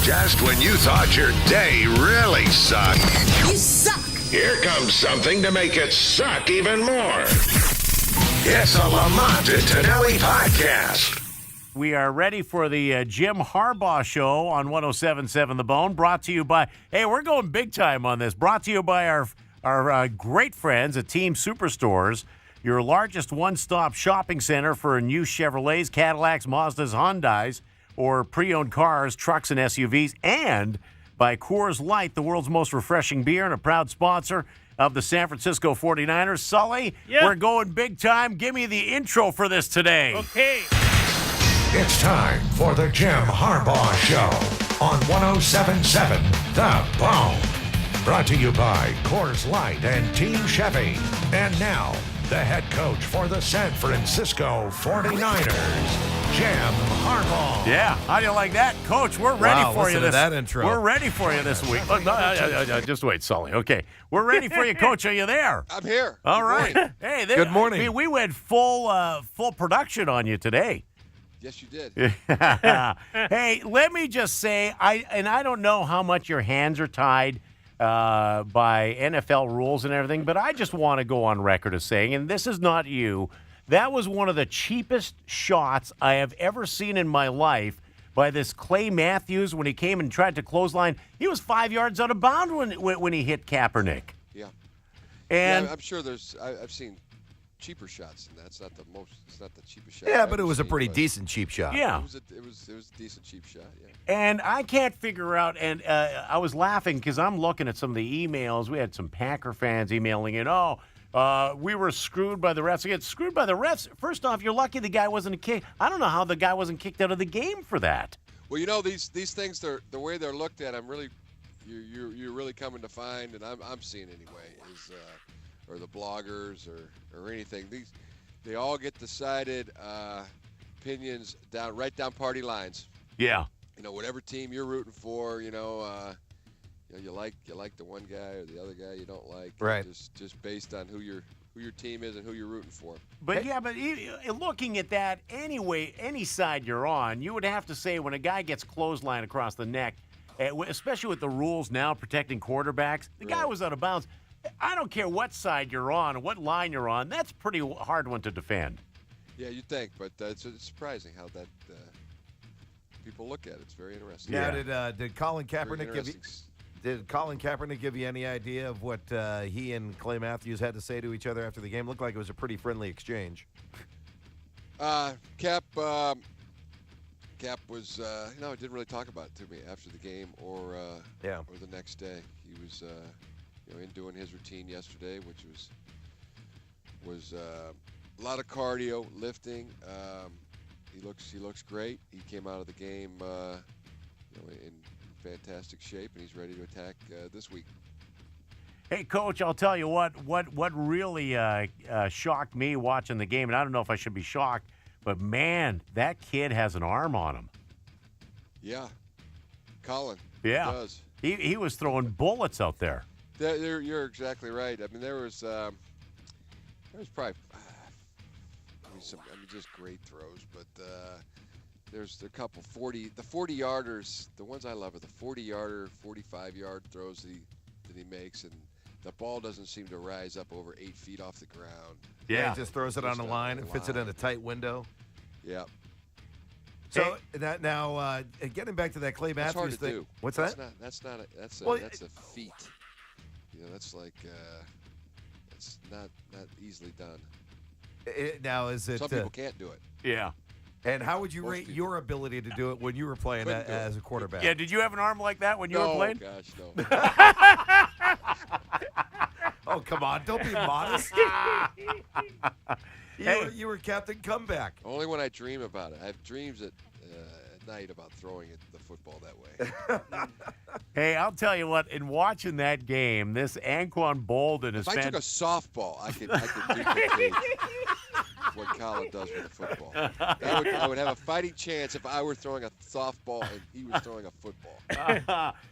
Just when you thought your day really sucked. You suck! Here comes something to make it suck even more. It's a Lamont and Tonelli podcast. We are ready for the Jim Harbaugh show on 107.7 The Bone, brought to you by, hey, we're going big time on this, brought to you by our great friends at Team Superstores, your largest one-stop shopping center for new Chevrolets, Cadillacs, Mazdas, Hyundais, or pre-owned cars, trucks, and SUVs, and by Coors Light, the world's most refreshing beer and a proud sponsor of the San Francisco 49ers. Sully, we're going big time. Give me the intro for this today. Okay. It's time for the Jim Harbaugh Show on 107.7 The Bone. Brought to you by Coors Light and Team Chevy. And now, the head coach for the San Francisco 49ers, Jim Harbaugh. Yeah, how do you like that? Coach, we're ready for you. To that intro. We're ready for you this week. Oh, no, just wait, Sully. Okay, we're ready for you, Coach. Are you there? I'm here. All right. Hey, Good morning. I mean, we went full production on you today. Yes, you did. Hey, let me just say, I don't know how much your hands are tied by NFL rules and everything, but I just want to go on record as saying, and this is not you, that was one of the cheapest shots I have ever seen in my life by this Clay Matthews when he came and tried to clothesline. He was 5 yards out of bounds when he hit Kaepernick. Yeah. And yeah, I'm sure I've seen cheaper shots than that. It's not the cheapest shot. Yeah, I've but it ever was a seen, pretty but decent cheap shot. yeah. It was a decent cheap shot. Yeah. And I can't figure out, and I was laughing because I'm looking at some of the emails. We had some Packer fans emailing in, we were screwed by the refs. Again, screwed by the refs. First off, you're lucky the guy wasn't kicked. I don't know how the guy wasn't kicked out of the game for that. Well, you know these things, the way they're looked at, you're really coming to find, and I'm seeing anyway, is or the bloggers or anything. They all get decided opinions right down party lines. Yeah. You know, whatever team you're rooting for, you like the one guy or the other guy you don't like. Right. Just based on who your team is and who you're rooting for. But looking at that anyway, any side you're on, you would have to say when a guy gets clothesline across the neck, especially with the rules now protecting quarterbacks, the guy was out of bounds. I don't care what side you're on or what line you're on. That's a pretty hard one to defend. Yeah, you'd think, but it's surprising how that people look at it. It's very interesting. Yeah. Did Colin Kaepernick give you any idea of what he and Clay Matthews had to say to each other after the game? Looked like it was a pretty friendly exchange. Cap was didn't really talk about it to me after the game or the next day. He was in doing his routine yesterday, which was a lot of cardio, lifting. He looks great. He came out of the game in fantastic shape, and he's ready to attack this week. Hey, Coach, I'll tell you what really shocked me watching the game, and I don't know if I should be shocked, but, man, that kid has an arm on him. Yeah. Colin. Yeah. He does. He was throwing bullets out there. You're exactly right. I mean, there was probably just great throws, but there's a couple 40-yarders. The ones I love are the 40-yarder, 45-yard throws that he makes, and the ball doesn't seem to rise up over 8 feet off the ground. Yeah, he just throws it on the line and fits it in a tight window. Yeah. So now, getting back to that Clay That's hard Matthews to thing. do. What's that? That's a feat. That's like it's not easily done. Now is it? Some people can't do it. Yeah. And how would you rate your ability to do it when you were playing as a quarterback? Yeah, did you have an arm like that when you were playing? Oh, gosh, no. Oh, come on. Don't be modest. You were Captain Comeback. Only when I dream about it. I have dreams at night about throwing the football that way. Hey, I'll tell you what, in watching that game, this Anquan Bolden is If I took a softball, I could duplicate what Colin does with a football. I would have a fighting chance if I were throwing a softball and he was throwing a football.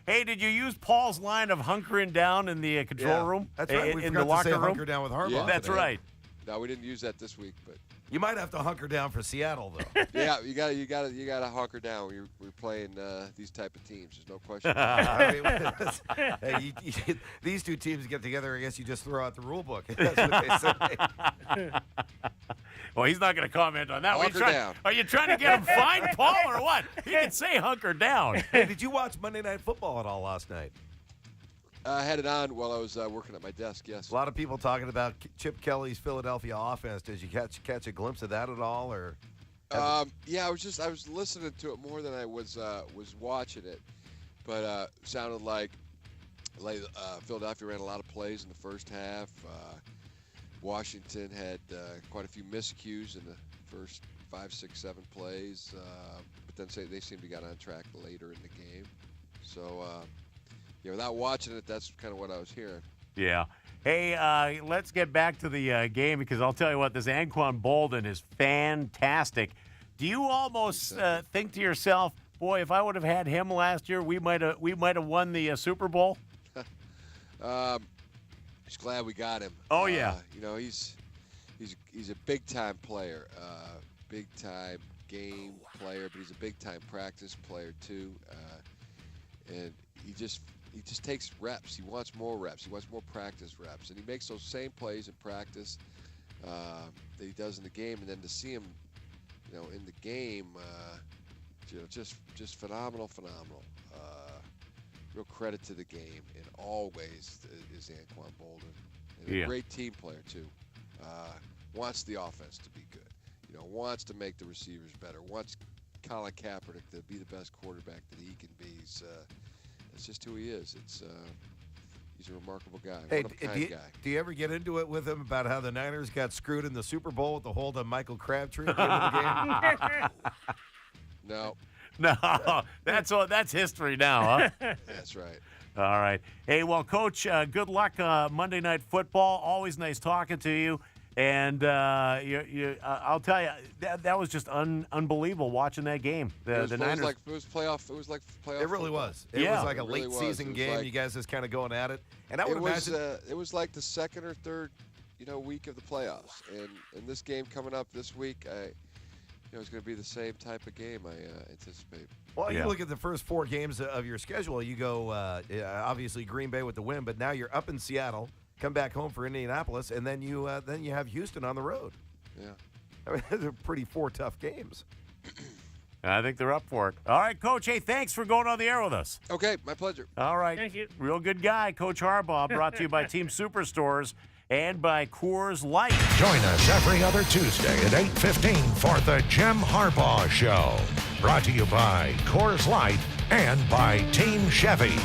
Hey, did you use Paul's line of hunkering down in the control room? That's right. We in forgot the locker to say room. hunker down with Harbaugh. Yeah, That's today. right. No, we didn't use that this week, but you might have to hunker down for Seattle, though. yeah, you gotta hunker down when we're playing these type of teams. There's no question. Hey, these two teams get together. I guess you just throw out the rule book. That's what they say. Well, he's not going to comment on that. Hunker down. Are you trying to get him fined, Paul, or what? He can say hunker down. Hey, did you watch Monday Night Football at all last night? I had it on while I was working at my desk, yes. A lot of people talking about Chip Kelly's Philadelphia offense. Did you catch a glimpse of that at all, or? Yeah, I was listening to it more than I was watching it, but sounded like Philadelphia ran a lot of plays in the first half. Washington had quite a few miscues in the first 5, 6, 7 plays, but then they seemed to get on track later in the game. So. Without watching it, that's kind of what I was hearing. Yeah. Hey, let's get back to the game because I'll tell you what, this Anquan Boldin is fantastic. Do you almost think to yourself, boy, if I would have had him last year, we might have won the Super Bowl? Just glad we got him. Oh yeah. He's a big time player, big time game player, but he's a big time practice player too, and he just takes reps. He wants more reps. He wants more practice reps. And he makes those same plays in practice that he does in the game. And then to see him, in the game, just phenomenal. Real credit to the game in all ways is Anquan Boldin. And a great team player, too. Wants the offense to be good. Wants to make the receivers better. Wants Colin Kaepernick to be the best quarterback that he can be. That's just who he is. He's a remarkable guy. Hey, what a kind guy. Do you ever get into it with him about how the Niners got screwed in the Super Bowl with the hold on Michael Crabtree at the end of the game? No. No, that's history now, huh? That's right. All right. Hey, well, Coach, good luck Monday Night Football. Always nice talking to you. And I'll tell you, that was just unbelievable watching that game. The Niners. It was playoff. It was like playoff. It really football. was. It was like a late season game. You guys just kind of going at it. And I would imagine it was like the second or third, week of the playoffs. And this game coming up this week, it's going to be the same type of game I anticipate. Well, you look at the first 4 games of your schedule. You go obviously Green Bay with the win, but now you're up in Seattle. Come back home for Indianapolis, and then you have Houston on the road. Yeah, I mean, those are pretty 4 tough games. I think they're up for it. All right, Coach. Hey, thanks for going on the air with us. Okay, my pleasure. All right, thank you. Real good guy, Coach Harbaugh. Brought to you by Team Superstores and by Coors Light. Join us every other Tuesday at 8:15 for the Jim Harbaugh Show. Brought to you by Coors Light and by Team Chevy.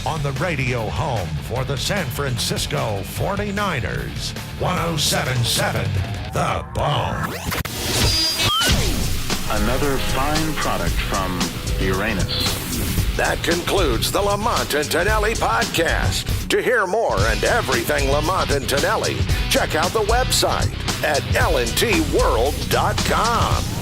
On the radio home for the San Francisco 49ers. 107.7 The Bone. Another fine product from Uranus. That concludes the Lamont and Tonelli podcast. To hear more and everything Lamont and Tonelli, check out the website at lntworld.com.